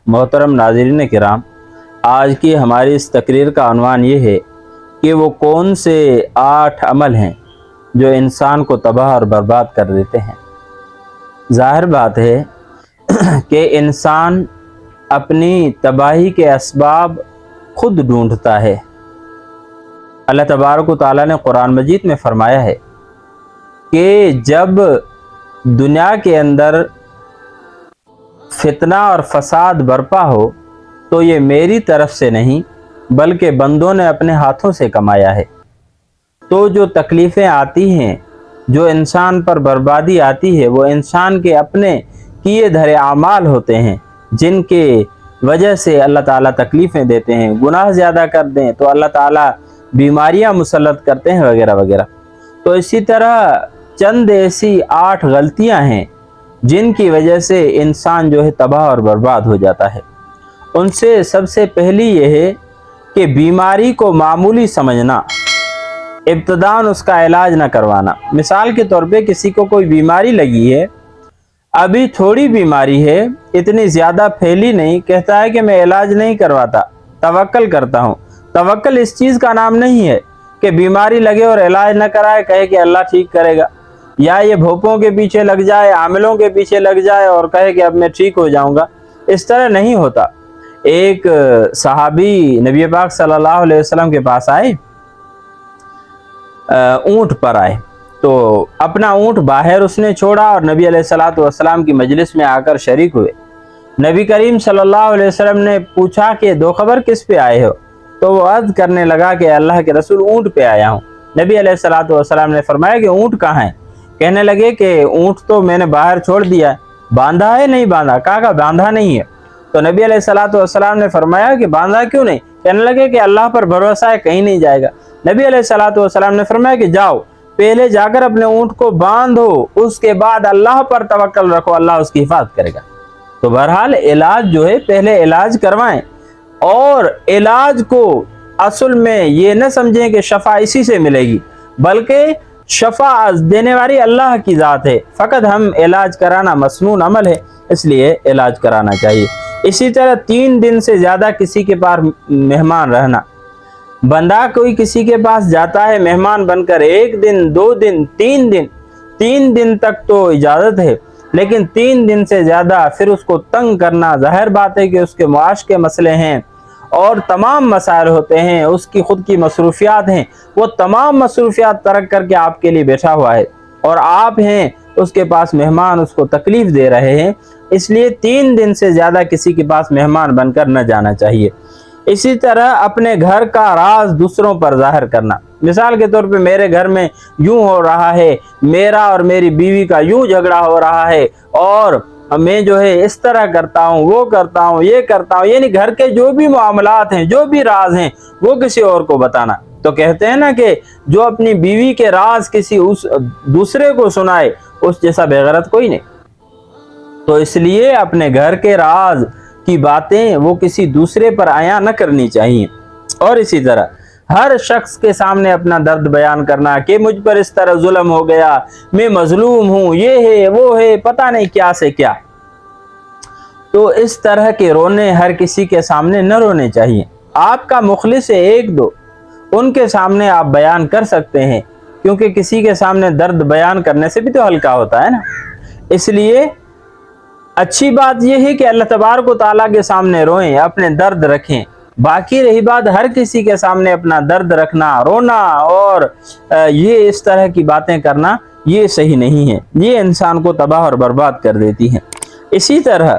محترم ناظرین کرام، آج کی ہماری اس تقریر کا عنوان یہ ہے کہ وہ کون سے 8 عمل ہیں جو انسان کو تباہ اور برباد کر دیتے ہیں۔ ظاہر بات ہے کہ انسان اپنی تباہی کے اسباب خود ڈھونڈتا ہے۔ اللہ تبارک و تعالیٰ نے قرآن مجید میں فرمایا ہے کہ جب دنیا کے اندر فتنہ اور فساد برپا ہو تو یہ میری طرف سے نہیں بلکہ بندوں نے اپنے ہاتھوں سے کمایا ہے۔ تو جو تکلیفیں آتی ہیں، جو انسان پر بربادی آتی ہے، وہ انسان کے اپنے کیے دھرے اعمال ہوتے ہیں جن کے وجہ سے اللہ تعالیٰ تکلیفیں دیتے ہیں۔ گناہ زیادہ کر دیں تو اللہ تعالیٰ بیماریاں مسلط کرتے ہیں وغیرہ وغیرہ۔ تو اسی طرح چند ایسی 8 غلطیاں ہیں جن کی وجہ سے انسان جو ہے تباہ اور برباد ہو جاتا ہے۔ ان سے سب سے پہلی یہ ہے کہ بیماری کو معمولی سمجھنا، ابتداً اس کا علاج نہ کروانا۔ مثال کے طور پہ کسی کو کوئی بیماری لگی ہے، ابھی تھوڑی بیماری ہے، اتنی زیادہ پھیلی نہیں، کہتا ہے کہ میں علاج نہیں کرواتا، توکل کرتا ہوں۔ توکل اس چیز کا نام نہیں ہے کہ بیماری لگے اور علاج نہ کرائے، کہے کہ اللہ ٹھیک کرے گا، یا یہ بھوپوں کے پیچھے لگ جائے، عاملوں کے پیچھے لگ جائے اور کہے کہ اب میں ٹھیک ہو جاؤں گا۔ اس طرح نہیں ہوتا۔ ایک صحابی نبی پاک صلی اللہ علیہ وسلم کے پاس آئے، اونٹ پر آئے، تو اپنا اونٹ باہر اس نے چھوڑا اور نبی علیہ الصلوۃ والسلام کی مجلس میں آ کر شریک ہوئے۔ نبی کریم صلی اللہ علیہ وسلم نے پوچھا کہ دو خبر کس پہ آئے ہو؟ تو وہ عرض کرنے لگا کہ اللہ کے رسول اونٹ پہ آیا ہوں۔ نبی علیہ الصلوۃ والسلام نے فرمایا کہ اونٹ کہاں ہے؟ کہنے لگے کہ اونٹ تو میں نے باہر چھوڑ دیا ہے۔ باندھا ہے؟ نہیں باندھا۔ کہا کہ باندھا نہیں ہے۔ تو نبی علیہ الصلوۃ والسلام نے فرمایا کہ باندھا کیوں نہیں؟ کہنے لگے کہ اللہ پر بھروسہ ہے، کہیں نہیں جائے گا۔ نبی علیہ الصلوۃ والسلام نے فرمایا کہ جاؤ، پہلے جا کر اپنے اونٹ کو باندھو، اس کے بعد اللہ پر توکل رکھو، اللہ اس کی حفاظت کرے گا۔ تو بہرحال علاج جو ہے پہلے علاج کروائیں، اور علاج کو اصل میں یہ نہ سمجھیں کہ شفا اسی سے ملے گی، بلکہ شفا دینے والی اللہ کی ذات ہے، فقط ہم علاج کرانا مسنون عمل ہے، اس لیے علاج کرانا چاہیے۔ اسی طرح 3 دن سے زیادہ کسی کے پاس مہمان رہنا۔ بندہ کوئی کسی کے پاس جاتا ہے مہمان بن کر، 1 دن 2 دن 3 دن تک تو اجازت ہے، لیکن 3 دن سے زیادہ پھر اس کو تنگ کرنا، ظاہر بات ہے کہ اس کے معاش کے مسئلے ہیں اور تمام مسائل ہوتے ہیں، اس کی خود کی مصروفیات ہیں، وہ تمام مصروفیات ترک کر کے آپ کے لیے بیٹھا ہوا ہے اور آپ ہیں اس کے پاس مہمان، اس کو تکلیف دے رہے ہیں، اس لیے 3 دن سے زیادہ کسی کے پاس مہمان بن کر نہ جانا چاہیے۔ اسی طرح اپنے گھر کا راز دوسروں پر ظاہر کرنا۔ مثال کے طور پہ میرے گھر میں یوں ہو رہا ہے، میرا اور میری بیوی کا یوں جھگڑا ہو رہا ہے، اور میں جو ہے اس طرح کرتا ہوں، وہ کرتا ہوں، یہ کرتا ہوں، یعنی گھر کے جو بھی معاملات ہیں، جو بھی راز ہیں، وہ کسی اور کو بتانا۔ تو کہتے ہیں نا کہ جو اپنی بیوی کے راز کسی دوسرے کو سنائے، اس جیسا بے غیرت کوئی نہیں۔ تو اس لیے اپنے گھر کے راز کی باتیں وہ کسی دوسرے پر عیاں نہ کرنی چاہیے۔ اور اسی طرح ہر شخص کے سامنے اپنا درد بیان کرنا کہ مجھ پر اس طرح ظلم ہو گیا، میں مظلوم ہوں، یہ ہے وہ ہے، پتہ نہیں کیا سے کیا۔ تو اس طرح کے رونے ہر کسی کے سامنے نہ رونے چاہیے۔ آپ کا مخلص ہے 1-2، ان کے سامنے آپ بیان کر سکتے ہیں، کیونکہ کسی کے سامنے درد بیان کرنے سے بھی تو ہلکا ہوتا ہے نا۔ اس لیے اچھی بات یہ ہے کہ اللہ تبارک و تعالیٰ کے سامنے روئیں، اپنے درد رکھیں۔ باقی رہی بات ہر کسی کے سامنے اپنا درد رکھنا، رونا اور یہ اس طرح کی باتیں کرنا، یہ صحیح نہیں ہے، یہ انسان کو تباہ اور برباد کر دیتی ہیں۔ اسی طرح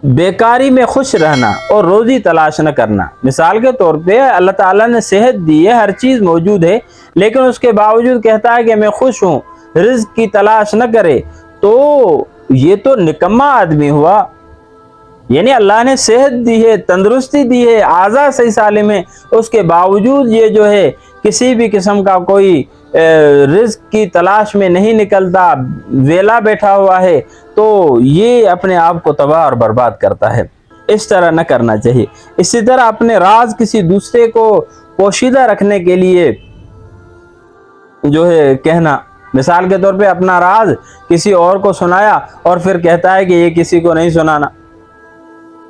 بیکاری میں خوش رہنا اور روزی تلاش نہ کرنا۔ مثال کے طور پہ اللہ تعالیٰ نے صحت دی ہے، ہر چیز موجود ہے، لیکن اس کے باوجود کہتا ہے کہ میں خوش ہوں، رزق کی تلاش نہ کرے، تو یہ تو نکما آدمی ہوا۔ یعنی اللہ نے صحت دی ہے، تندرستی دی ہے، اعضاء صحیح سالم ہے، اس کے باوجود یہ جو ہے کسی بھی قسم کا کوئی رزق کی تلاش میں نہیں نکلتا، ویلا بیٹھا ہوا ہے، تو یہ اپنے آپ کو تباہ اور برباد کرتا ہے۔ اس طرح نہ کرنا چاہیے۔ اسی طرح اپنے راز کسی دوسرے کو پوشیدہ رکھنے کے لیے جو ہے کہنا، مثال کے طور پہ اپنا راز کسی اور کو سنایا اور پھر کہتا ہے کہ یہ کسی کو نہیں سنانا،